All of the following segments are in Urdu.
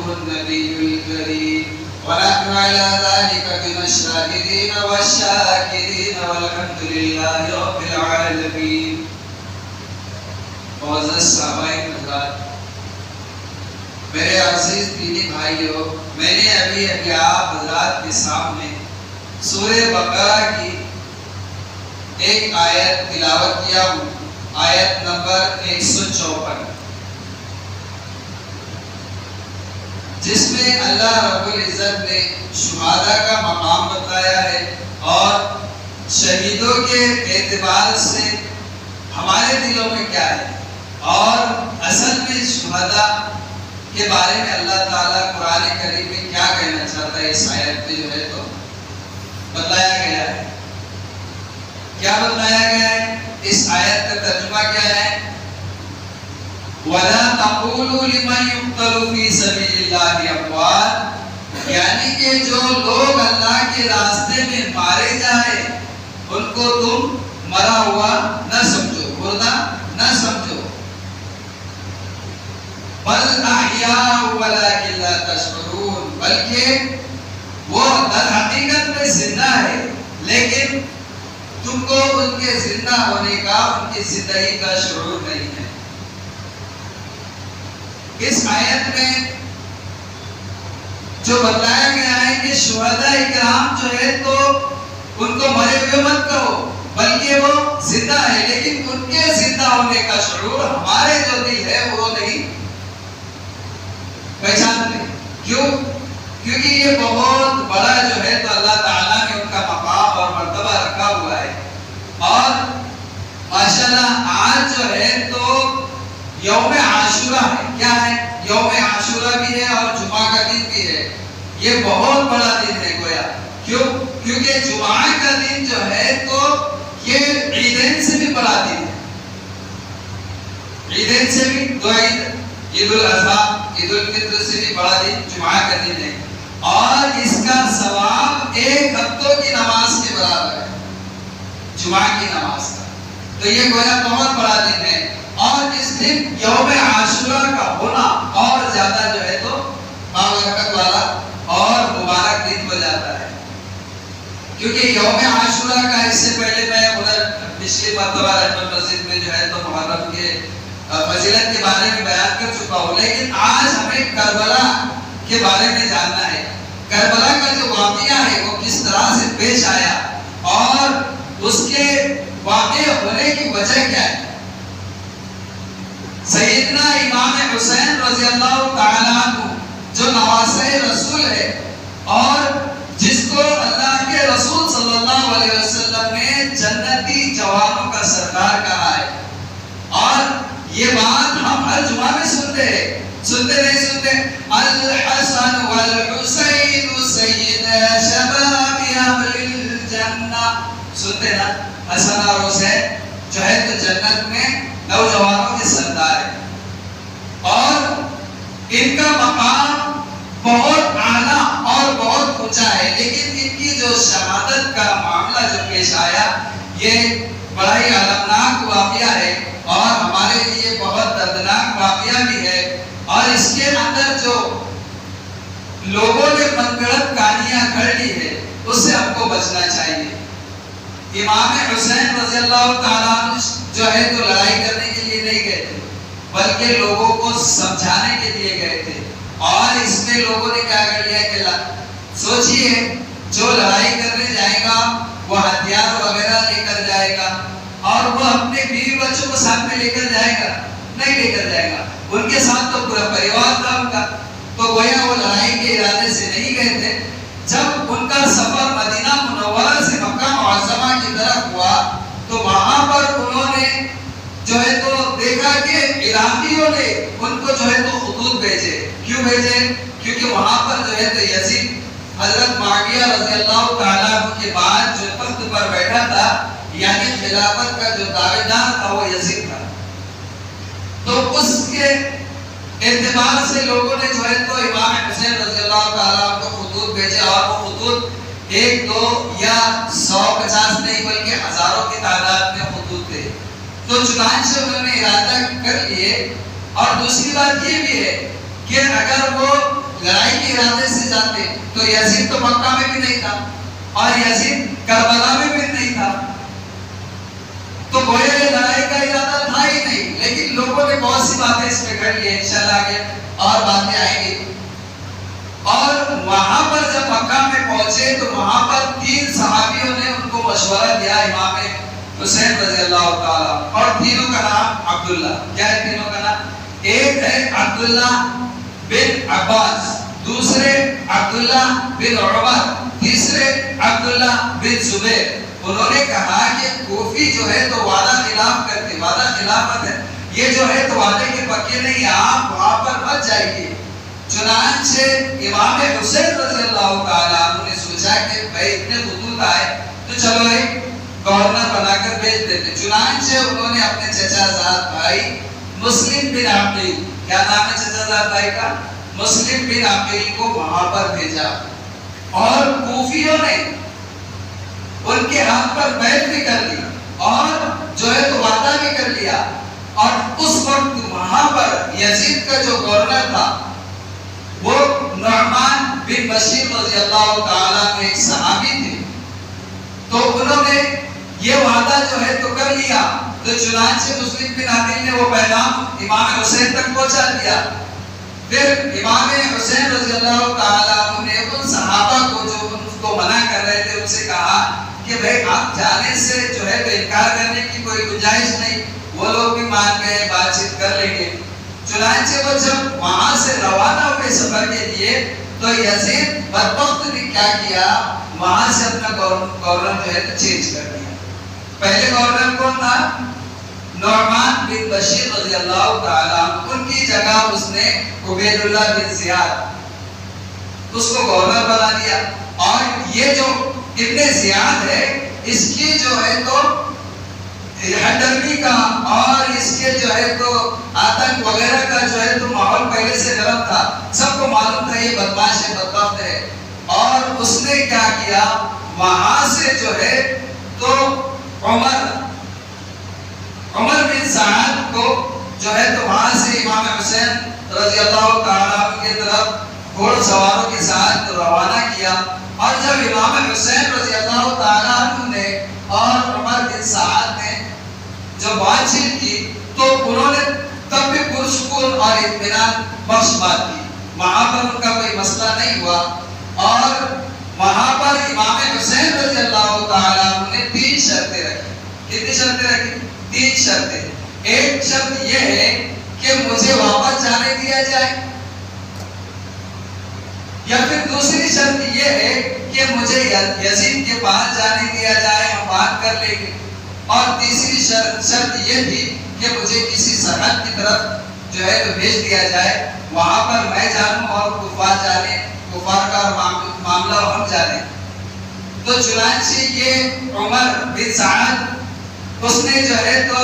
ورسوله النبي الكريم ونحن على ذلك من الشاهدين والشاكرين والحمد لله رب العالمين. معزز سامعین حضرات، میرے عزیز دینی بھائیوں، میں نے ابھی آپ حضرات کے سامنے سورہ بقرہ کی ایک آیت تلاوت کیا ہوں، آیت نمبر 154، جس میں اللہ رب العزت نے شہداء کا مقام بتایا ہے اور شہیدوں کے اعتبار سے ہمارے دلوں میں کیا ہے، اور اصل میں شہداء کے بارے میں اللہ تعالیٰ قرآن کریم میں کیا کہنا چاہتا ہے اس آیت میں جو ہے تو بتایا گیا ہے. کیا بتایا گیا ہے؟ اس آیت کا ترجمہ کیا ہے؟ وَلَا تَقُولُوا لِمَنْ يُقْتَلُ فِي سَبِيلِ اللَّهِ أَمْوَاتٌ، یعنی کہ جو لوگ اللہ کے راستے میں مارے جائیں ان کو تم مرا ہوا نہ سمجھو، مردہ نہ سمجھو. بل احیاء ولکن لا تشعرون، بلکہ وہ در حقیقت میں زندہ ہے لیکن تم کو ان کے زندہ ہونے کا، ان کی زندگی کا شعور نہیں ہے. اس آیت میں جو بتایا گیا ہے کہ شہداء اکرام جو ہے تو ان کو مرے ہوئے مت کہو بلکہ وہ زندہ ہے، لیکن ان کے زندہ ہونے کا شعور ہمارے جو دل ہے وہ نہیں پہچانتے. کیوں؟ کیونکہ یہ بہت بڑا جو ہے تو اللہ تعالیٰ نے ان کا مقام اور مرتبہ رکھا ہوا ہے. اور ماشاءاللہ آج جو ہے تو یوم عاشورہ ہے. کیا ہے؟ یوم عاشورہ بھی ہے اور جمعہ کا دن بھی ہے. یہ بہت بڑا دن ہے گویا. کیوں؟ کیونکہ جمعہ کا دن جو ہے تو یہ عیدین سے بھی بڑا دن ہے. عیدین سے بھی دو عید، عید الاضحیٰ، عید الفطر سے بھی بڑا دن جمعہ کا دن ہے، اور اس کا ثواب ایک ہفتوں کی نماز کے برابر ہے، جمعہ کی نماز کا. تو یہ گویا بہت بڑا دن ہے، اور اس دن یوم عاشورہ کا ہونا اور زیادہ جو ہے تو بابرکت والا اور مبارک دن ہو جاتا ہے. کیونکہ یوم عاشورہ کا اس سے پہلے میں ادھر پچھلی مرتبہ رحمت مسجد میں جو ہے تو محرم کے فضیلت کے بارے میں بیان کر چکا ہوں، لیکن آج ہمیں کربلا کے بارے میں جاننا ہے. کربلا کا جو واقعہ ہے وہ کس طرح سے پیش آیا اور اس کے واقع ہونے کی وجہ کیا ہے. سیدنا امام حسین رضی اللہ تعالیٰ عنہ جو نواسہ رسول ہے اور جس کو اللہ کے رسول صلی اللہ علیہ وسلم نے جنتی جوانوں کا سردار کہا ہے، اور یہ بات ہم ہر جمعہ میں سنتے ہیں. سنتے نہیں سنتے؟ الحسن والحسین سید شباب اہل الجنہ، سنتے نا؟ حسن اور حسین جو ہے تو جنت میں نوجوانوں کے سردار ہیں، اور ان کا مقام بہت اعلیٰ اور بہت اونچا ہے. لیکن ان کی جو شہادت کا معاملہ جو پیش آیا یہ بڑا ہی المناک واقعہ ہے اور ہمارے لیے بہت دردناک واقعہ بھی ہے. اور اس کے اندر جو لوگوں نے من گڑت کہانیاں گھڑ لی ہے اس سے ہم کو بچنا چاہیے. امام حسین رضی اللہ تعالیٰ عنہ جو ہے تو لڑائی کرنے کے لیے نہیں گئے تھے بلکہ لوگوں کو سمجھانے کے لیے گئے تھے. اور اس میں لوگوں نے کیا کر لیا کہ سوچئے جو لڑائی کرنے جائے گا وہ ہتھیار وغیرہ لے کر جائے گا اور وہ اپنے بیوی بچوں کو ساتھ میں لے کر جائے گا؟ نہیں لے کر جائے گا. ان کے ساتھ تو پورا پریوار تھا ان کا. تو گویا وہ لڑائی کے ارادے سے نہیں گئے تھے. جب ان کا سفر مدینہ منورہ سے مکہ معظمہ کی طرف ہوا تو وہاں پر انہوں نے جو ہے تو دیکھا کہ عراقیوں نے ان کو جو ہے تو خطوط بھیجے. کیوں بھیجے؟ کیونکہ وہاں پر جو ہے تو یزید حضرت معاویہ رضی اللہ تعالیٰ عنہ کے بعد جو تخت پر بیٹھا تھا، یعنی خلافت کا جو دعویدار تھا وہ یزید تھا. تو اس کے اعتبار سے لوگوں نے جو ہے تو امام حسین رضی اللہ تعالیٰ عنہ کو خطوط بھیجے، اور وہ خطوط ایک دو یا 150 نہیں بلکہ ہزاروں کی تعداد میں خطوط تھے. تو چنانچہ انہوں نے ارادہ کر لیے. اور دوسری بات یہ بھی ہے کہ اگر وہ لڑائی کے ارادے سے جاتے تو یزید تو مکہ میں بھی نہیں تھا اور یزید کربلا میں بھی نہیں تھا، تو گویا یہ لڑائی کا ارادہ تھا ہی نہیں، لیکن لوگوں نے بہت سی باتیں اس پہ کر لی، انشاءاللہ آگے اور باتیں آئیں گی۔ اور وہاں پر جب مکہ میں پہنچے تو وہاں پر 3 صحابیوں نے ان کو مشورہ دیا امام حسین رضی اللہ تعالیٰ، اور تینوں کا نام عبداللہ، کیا ہے تینوں کا نام؟ ایک ہے عبداللہ بن عباس، دوسرے عبداللہ بن عمر، تیسرے عبداللہ بن زبیر۔ انہوں نے کہا کہ کوفی جو ہے تو وعدہ خلاف کرتے، وعدہ خلافت ہے، یہ جو ہے تو وعدے کے پکے نہیں، آپ وہاں پر مت جائیے۔ چنانچہ امام حسین رضی اللہ تعالیٰ عنہ نے سوچا کہ بھائی اتنے خطوط آئے تو چلو ایک گورنر بنا کر بھیج دیتے۔ چنانچہ انہوں نے اپنے چچا زاد بھائی مسلم بن عقیل، کیا نام ہے چچا زاد بھائی کا؟ مسلم بن عقیل کو وہاں پر بھیجا، اور کوفیوں نے ان کے ہاتھ پر بیعت بھی کر لی اور جو ہے تو وعدہ بھی کر لیا۔ اور اس وقت وہاں پر یزید کا جو گورنر تھا وہ نعمان بن بشیر رضی اللہ تعالیٰ میں ایک صحابی تھے، تو انہوں نے یہ وعدہ جو ہے تو کر لیا۔ تو چنانچہ مسلم بن عقیل نے وہ پیغام امام حسین تک پہنچا دیا۔ پھر امام حسین رضی اللہ تعالیٰ عنہ نے ان صحابہ کو جو ان کو منع کر رہے تھے ان سے کہا کہ بھئی آپ جانے سے جو ہے تو انکار کرنے کی کوئی گنجائش نہیں، وہ لوگ بھی مان گئے، بات چیت کر لیں گے۔ چنانچہ وہ جب وہاں سے روانہ ہوئے سفر کے لیے تو یزید بدبخت نے کیا کیا، وہاں سے اپنا گورنر جو ہے تو چینج کر دیا۔ پہلے گورنر کون تھا؟ نعمان بن بشیر رضی اللہ تعالیٰ، ان کی جگہ اس نے عبید اللہ بن زیاد اس کو گورنر بنا دیا۔ اور یہ جو ابن زیاد ہے اس کی جو ہے تو ہٹرمی کا اور اس کے جو ہے تو آتنک وغیرہ کا جو ہے تو ماحول پہلے سے گرم تھا، سب کو معلوم تھا یہ بدماش ہے، بدبخت ہے۔ اور اس نے کیا کیا، وہاں سے جو ہے تو عمر بن سعد کو جو ہے تو وہاں سے امام حسین رضی اللہ تعالیٰ کی طرف گھوڑ سواروں کے ساتھ روانہ کیا۔ اور جب امام حسین رضی اللہ تعالیٰ عنہ نے اور عمر بن سعد نے جو بات چیت کی تو انہوں نے تب بھی پرسکون اور اطمینان بخش بات کی، وہاں پر ان کا کوئی مسئلہ نہیں ہوا۔ اور وہاں پر امام حسین رضی اللہ تعالیٰ عنہ نے 3 شرطیں رکھی۔ کتنی شرطیں رکھی؟ 3 شرطیں۔ ایک شرط یہ ہے کہ مجھے واپس جانے دیا جائے، یا پھر دوسری شرط یہ ہے کہ مجھے یزید کے پاس جانے دیا جائے، ہم بات کر لیں گے۔ اور تیسری شرط یہ تھی کہ مجھے کسی سرحد کی طرف جو ہے تو بھیج دیا جائے، وہاں پر میں جانوں اور کفار جانے، کفار کا معاملہ ہم جانے۔ تو چنانچہ یہ عمر بن سعد اس نے جو ہے تو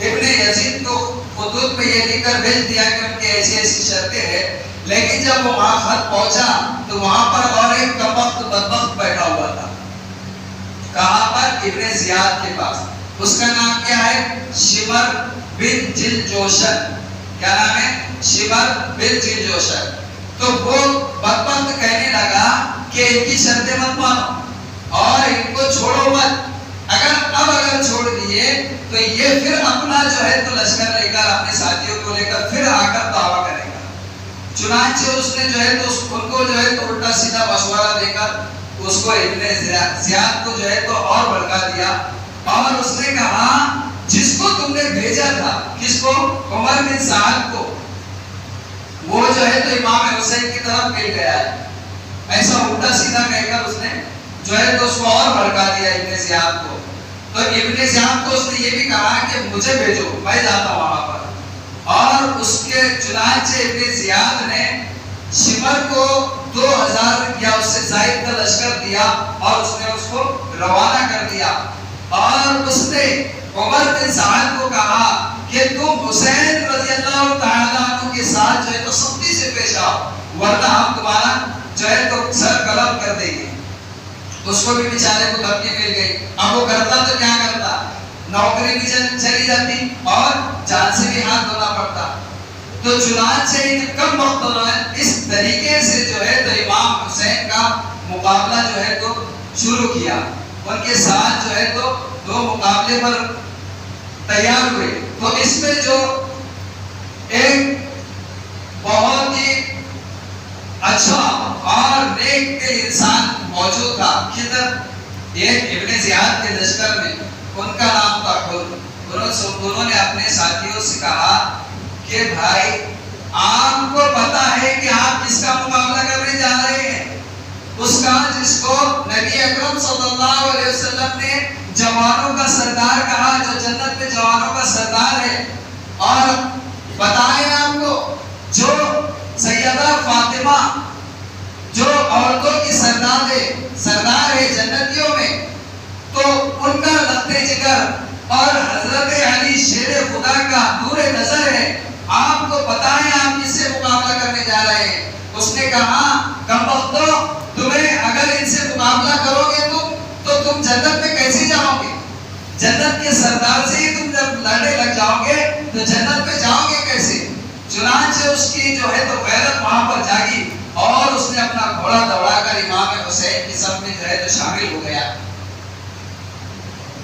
ابن یزید کو خطوط میں یہ لکھ کر بھیج دیا کہ ان کی ایسی ایسی شرطیں ہیں، لیکن جب وہ وہاں خط پہنچا تو وہاں پر اور ایک کمبخت بدبخت بیٹھا ہوا تھا۔ کہاں پر؟ ابن زیاد کے پاس۔ اس کا نام کیا ہے؟ شمر بن جلجوشن۔ کیا نام ہے؟ شمر بن جلجوشن۔ تو وہ بدبخت کہنے لگا کہ ان کی شرطیں مت مانو اور ان کو چھوڑو مت، اگر چھوڑ دیے تو یہ پھر اپنا جو ہے تو لشکر لے کر اپنے ساتھیوں کو لے کر پھر آ کر دعویٰ کرے گا۔ چنانچہ اس نے جو ہے تو ان کو جو ہے تو الٹا سیدھا مشورہ دے کر اس کو ابن زیاد کو جو ہے تو اور بھڑکا دیا، اور اس نے کہا جس کو تم نے بھیجا تھا، کس کو؟ عمر بن سعد کو، وہ جو ہے تو امام حسین کی طرف مل گیا ہے۔ ایسا الٹا سیدھا کہہ کر اس نے جو ہے تو اس کو اور بھڑکا دیا ابن زیاد کو۔ تو ابن زیاد کو اس نے یہ بھی کہا کہ مجھے بھیجو، میں جاتا ہوں وہاں پر۔ اور اس کے چنانچہ ابن زیاد نے شمر کو 2000 یا اس سے زائد کا لشکر دیا اور اس نے اس کو روانہ کر دیا۔ اور اس نے عمر بن سعد کو کہا کہ تم حسین رضی اللہ تعالیٰ عنہ کے ساتھ جو ہے تو سختی سے پیش آؤ، ورنہ ہم تمہارا جو ہے تو سر قلم کر دیں گے۔ اس کو بھی بیچارے کو دھمکی مل گئی۔ اب وہ کرتا تو کیا کرتا، نوکری بھی چلی جاتی اور جان سے بھی ہاتھ دھونا پڑتا۔ تو چنانچہ ان کم وقتوں میں اس طریقے سے مقابلہ جو ہے تو شروع کیا، ان کے ساتھ جو ہے تو دو مقابلے پر تیار ہوئے۔ تو اس میں جو ایک بہت ہی اچھا اور نیک دل انسان موجود تھا، خضر، ایک ابن زیاد کے لشکر میں، ان کا نام تھا حر۔ انہوں نے اپنے ساتھیوں سے کہا کہ بھائی آپ کو پتا ہے کہ آپ کس کا مقابلہ کرنے جا رہے ہیں؟ اس کا جس کو نبی اکرم صلی اللہ علیہ وسلم نے جوانوں کا سردار کہا، جو جنت میں جوانوں کا سردار ہے۔ اور بتائیں آپ کو، جو سیدہ فاطمہ جو عورتوں کی سردار ہے جنتیوں میں، تو ان کا لخت جگر اور حضرت علی شیر خدا کا نور نظر ہے، آپ کو پتا ہے آپ کس سے مقابلہ کرنے جا رہے ہیں؟ اس نے کہا کمبختو، تمہیں اگر ان سے مقابلہ کرو گے تو تم جنت میں کیسے جاؤ گے؟ جنت کے سردار سے ہی تم جب لڑنے لگ جاؤ گے تو جنت میں جاؤ گے کیسے؟ چنانچہ اس کی جو ہے تو غیرت وہاں پر جاگی اور اس نے اپنا گھوڑا دوڑا کر امام حسین کی صف میں جو ہے تو شامل ہو گیا۔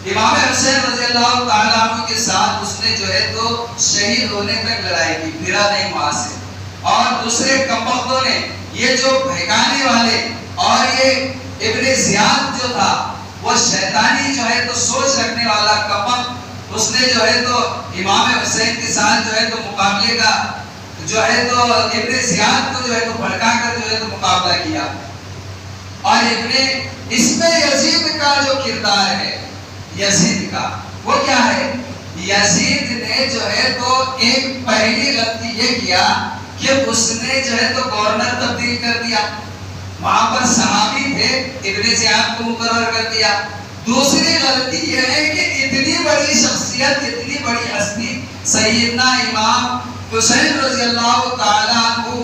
امام حسین رضی اللہ تعالیٰ عنہ کے ساتھ اس نے جو ہے تو شہید ہونے تک لڑائی کی، پھرا نہیں وہاں سے۔ اور دوسرے کمبختوں نے، یہ جو بھڑکانے والے اور یہ ابن زیاد جو تھا، وہ شیطانی جو ہے تو سوچ رکھنے والا کمبخت، اس نے جو ہے تو امام حسین کے ساتھ جو ہے تو مقابلے کا جو ہے تو ابن زیاد کو جو ہے تو بھڑکا کر جو ہے تو مقابلہ کیا۔ اور اس میں یزید کا جو کردار ہے، یزید کا وہ کیا ہے؟ یزید نے جو ہے تو ایک پہلی غلطی یہ کیا کہ اس نے جو ہے تو گورنر تبدیل کر دیا، وہاں پر صحابی تھے، ابن زیاد کو مقرر کر دیا۔ دوسری غلطی یہ ہے کہ اتنی بڑی شخصیت، اتنی بڑی ہستی سیدنا امام حسین رضی اللہ تعالیٰ عنہ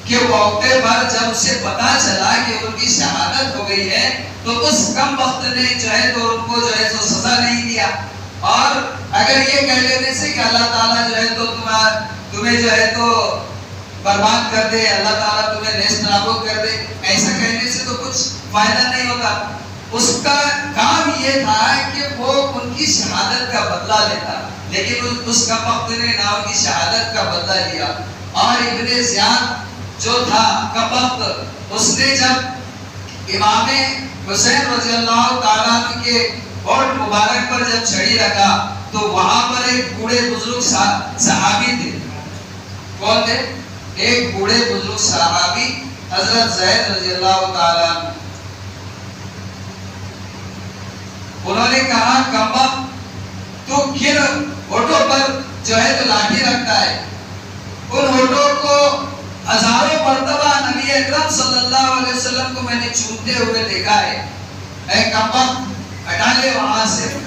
کے موقع پر جب اسے پتا چلا کہ ان کی شہادت ہو گئی ہے تو اس کم وقت نے جو ہے تو ان کو جو ہے تو سزا نہیں دیا۔ اور اگر یہ کہہ لینے سے کہ اللہ تعالیٰ جو ہے تو تمہیں جو ہے تو برباد کر دے، اللہ تعالیٰ تمہیں نیست نابود کر دے، ایسا کہنے سے تو کچھ فائدہ نہیں ہوتا۔ اس کا کام یہ تھا کہ وہ ان کی شہادت کا بدلہ لیتا، لیکن اس کا وقت نے نہ ان کی شہادت کا بدلہ لیا۔ اور ابن زیاد جو تھا کبخت، اس نے جب امام حسین رضی اللہ تعالیٰ عنہ کے ہونٹ مبارک پر جب چھڑی رکھا تو وہاں پر ایک بوڑھے بزرگ صحابی تھے۔ کون تھے؟ ایک بوڑھے بزرگ صحابی حضرت زید رضی اللہ تعالیٰ عنہ۔ انہوں نے کہا کبخت تو کن ہونٹوں پر جو ہے تو لاٹھی رکھتا ہے؟ ان ہونٹوں کو ہزاروں مرتبہ نبی اکرم صلی اللہ علیہ وسلم کو میں نے چومتے ہوئے دیکھا ہے، اے کمبخت ہٹا لے وہاں سے۔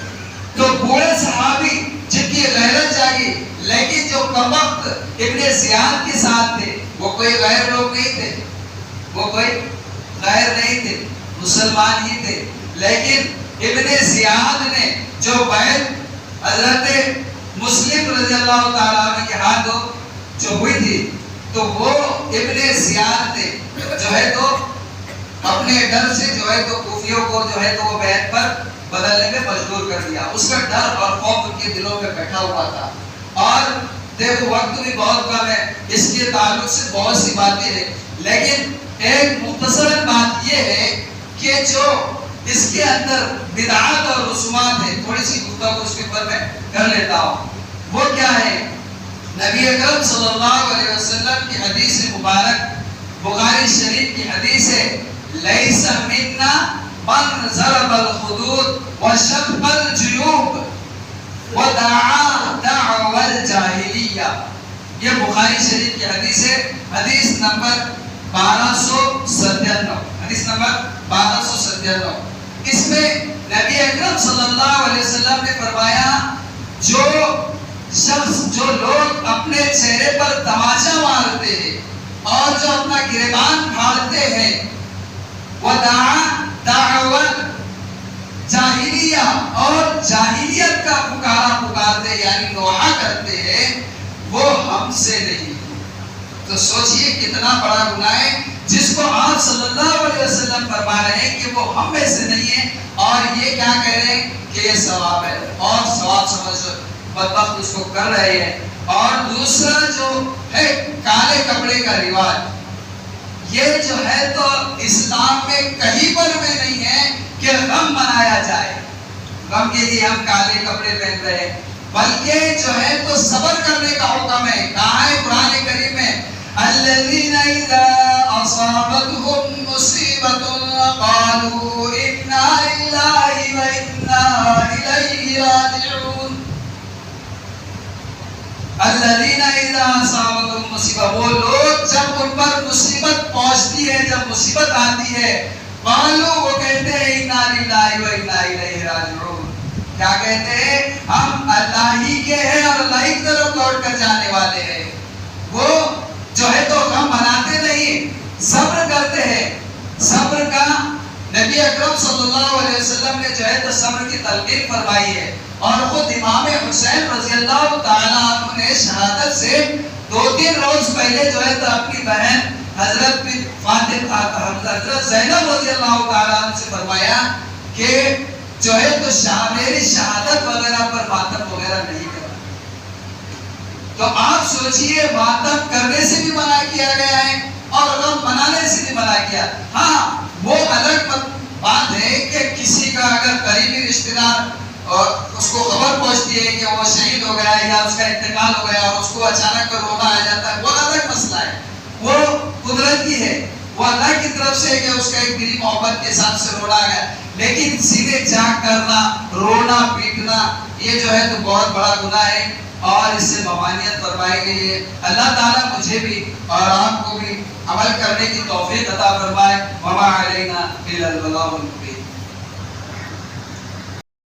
تو بوڑھے صحابی جن کی غیرت جاگی، لیکن جو کمبخت ابن زیاد کے ساتھ تھے وہ کوئی غیر لوگ نہیں تھے، وہ کوئی غیر نہیں تھے، مسلمان ہی تھے، لیکن ابن زیاد نے جو بیعت حضرت مسلم رضی اللہ تعالیٰ عنہ کے ہاتھوں جو ہوئی تھی تو وہ ابن زیاد نے جو ہے تو اپنے ڈر سے جو ہے تو کوفیوں کو جو ہے تو وہ بیعت پر بدلنے میں مجبور کر دیا۔ اس کا ڈر اور خوف ان کے دلوں میں بیٹھا ہوا تھا۔ اور دیکھو وقت بھی بہت کم ہے، اس کے تعلق سے بہت سی باتیں ہیں، لیکن ایک مختصر بات یہ ہے کہ جو اس کے اندر بدعات اور رسومات ہیں، تھوڑی سی گفتگو اس کے اوپر میں کر لیتا ہوں۔ وہ کیا ہے؟ نبی اکرم صلی اللہ علیہ وسلم کی حدیث مبارک بخاری شریف کی حدیث ہے، لیس منا من ضرب الخدود وشق الجیوب ودعا دعوى الجاہلیہ۔ یہ بخاری شریف کی حدیث ہے، حدیث نمبر 1297، حدیث نمبر 1297۔ اس میں نبی اکرم صلی اللہ علیہ وسلم نے فرمایا جو شخص، جو لوگ اپنے چہرے پر تماچا مارتے ہیں اور جو اپنا گریبان پھاڑتے ہیں، وَدَعَا دَعْوَةَ جاہلیہ، اور جاہلیت کا پکارا پکارتے یعنی نوحہ کرتے ہیں، وہ ہم سے نہیں۔ تو سوچئے کتنا بڑا گناہ ہے جس کو آپ صلی اللہ علیہ وسلم فرما رہے ہیں کہ وہ ہم میں سے نہیں ہے، اور یہ کیا کہہ رہے ہیں کہ یہ ثواب ہے، اور ثواب سمجھ بدبخت اس کو کر رہے ہیں۔ اور دوسرا جو ہے کالے کپڑے کا رواج، یہ جو ہے تو اسلام میں کہیں پر میں نہیں ہے کہ غم منایا جائے، غم کے لیے ہم کالے کپڑے پہن رہے ہیں، بلکہ جو ہے تو صبر کرنے کا حکم ہے۔ کہا ہے قرآن کریم میں الذین اذا اصابتهم مصیبۃ قالوا انا للہ وانا الیہ راجعون۔ الذین اذا اصابتهم مصیبۃ، وہ لوگ جب ان پر مصیبت پہنچتی ہے، جب مصیبت آتی ہے، قالوا، وہ کہتے ہیں انا للہ وانا الیہ راجعون، کیا کہتے ہیں؟ ہم اللہ ہی کے ہیں اور اللہ ہی کی طرف لوٹ کر جانے والے ہیں۔ وہ جو ہے تو غم مناتے نہیں، صبر کرتے ہیں۔ صبر کا نبی اکرم صلی اللہ علیہ وسلم نے جو ہے تو صبر کی تلقین فرمائی ہے، اور خود امام حسین رضی اللہ تعالیٰ عنہ نے شہادت سے 2-3 روز پہلے جو ہے تو اپنی بہن حضرت بن فاطمہ حضرت زینب رضی اللہ تعالیٰ عنہ سے فرمایا کہ جو ہے تو میری شہادت وغیرہ پر ماتم وغیرہ نہیں کرنا۔ تو آپ سوچئے ماتم کرنے سے بھی منع کیا گیا ہے اور غم منانے سے بھی منع کیا۔ ہاں وہ الگ بات ہے کہ کسی کا اگر قریبی رشتہ دار اور اس کو خبر پہنچتی ہے کہ وہ شہید ہو گیا ہے یا اس کا انتقال ہو گیا اور اس کو اچانک رونا آ جاتا ہے، وہ الگ مسئلہ ہے، وہ قدرتی ہے، وہ اللہ کی طرف سے کہ اس کا ایک دلی محبت کے ساتھ سے رونا گیا۔ لیکن سیدھے جاگ کرنا، رونا پیٹنا، یہ جو ہے تو بہت بڑا گناہ ہے اور اس سے ممانعت فرمائی گئی ہے۔ اللہ تعالیٰ مجھے بھی اور آپ کو بھی عمل کرنے کی توفیق عطا فرمائے۔ وما علینا الا البلاغ المبین۔